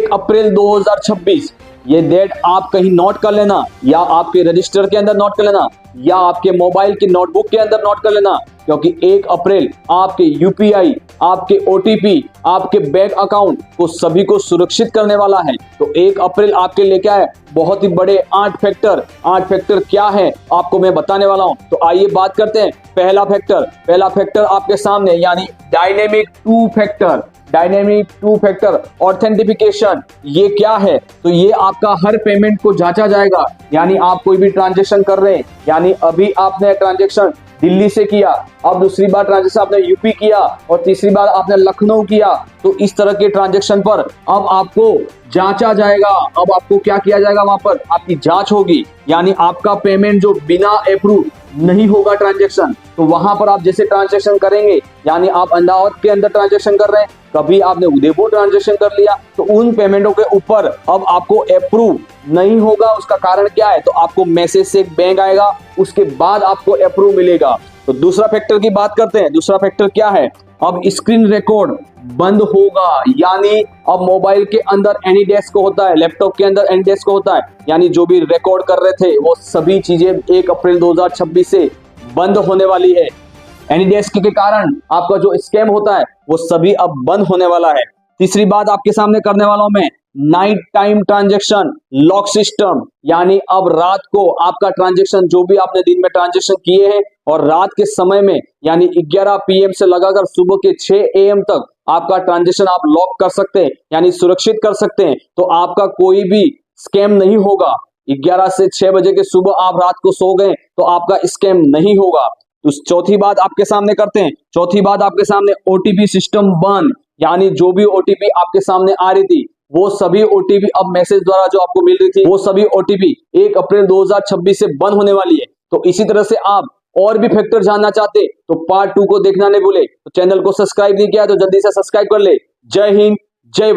अप्रैल 2026, ये डेट आप कहीं नोट कर लेना, या आपके रजिस्टर के अंदर नोट कर लेना, या आपके मोबाइल की नोटबुक के अंदर नोट कर लेना, क्योंकि 1 अप्रैल आपके यूपीआई, आपके ओटीपी, आपके बैंक अकाउंट को सभी को सुरक्षित करने वाला है। तो 1 अप्रैल आपके लिए क्या है, बहुत ही बड़े 8 फैक्टर क्या है आपको मैं बताने वाला हूं। तो आइए बात करते हैं। पहला फैक्टर आपके सामने, यानी डायनेमिक टू फैक्टर ऑथेंटिफिकेशन। ये क्या है, तो ये आपका हर पेमेंट को जांचा जाएगा, यानी आप कोई भी ट्रांजेक्शन कर रहे हैं, यानी अभी आपने ट्रांजेक्शन दिल्ली से किया, अब दूसरी बार ट्रांजेक्शन आपने यूपी किया, और तीसरी बार आपने लखनऊ किया, तो इस तरह के ट्रांजेक्शन पर अब आपको जांचा जाएगा। अब आपको क्या किया जाएगा, वहां पर आपकी जांच होगी, यानी आपका पेमेंट जो बिना अप्रूव नहीं होगा ट्रांजेक्शन, तो वहां पर आप जैसे ट्रांजेक्शन करेंगे, यानी आप अहमदाबाद के अंदर ट्रांजेक्शन कर रहे हैं, कभी आपने उदयपुर ट्रांजेक्शन कर लिया, तो उन पेमेंटों के ऊपर अब आपको अप्रूव नहीं होगा। उसका कारण क्या है, तो आपको मैसेज से एक बैंक आएगा, उसके बाद आपको अप्रूव मिलेगा। तो दूसरा फैक्टर की बात करते हैं। दूसरा फैक्टर क्या है, अब स्क्रीन रिकॉर्ड बंद होगा, यानी अब मोबाइल के अंदर एनीडेस्क होता है, लैपटॉप के अंदर एनीडेस्क होता है, यानी जो भी रिकॉर्ड कर रहे थे वो सभी चीजें 1 अप्रैल 2026 से बंद होने वाली है। एनीडेस्क के कारण आपका जो स्कैम होता है वो सभी अब बंद होने वाला है। तीसरी बात आपके सामने करने वाला हूं मैं, night time transaction lock system, यानी अब रात को आपका ट्रांजेक्शन, जो भी आपने दिन में ट्रांजेक्शन किए हैं और रात के समय में, यानी 11 PM से लगाकर सुबह के 6 AM तक आपका ट्रांजेक्शन आप लॉक कर सकते हैं, यानी सुरक्षित कर सकते हैं। तो आपका कोई भी स्कैम नहीं होगा। 11 से 6 बजे के सुबह आप रात को सो गए तो आपका स्कैम नहीं होगा। तो चौथी बात आपके सामने करते हैं। चौथी बात आपके सामने, ओटीपी सिस्टम बंद, यानी जो भी ओटीपी आपके सामने आ रही थी वो सभी ओटीपी अब मैसेज द्वारा जो आपको मिल रही थी वो सभी ओटीपी 1 अप्रैल 2026 से बंद होने वाली है। तो इसी तरह से आप और भी फैक्टर जानना चाहते तो पार्ट 2 को देखना नहीं भूले। तो चैनल को सब्सक्राइब नहीं किया तो जल्दी से सब्सक्राइब कर ले। जय हिंद, जय भारत।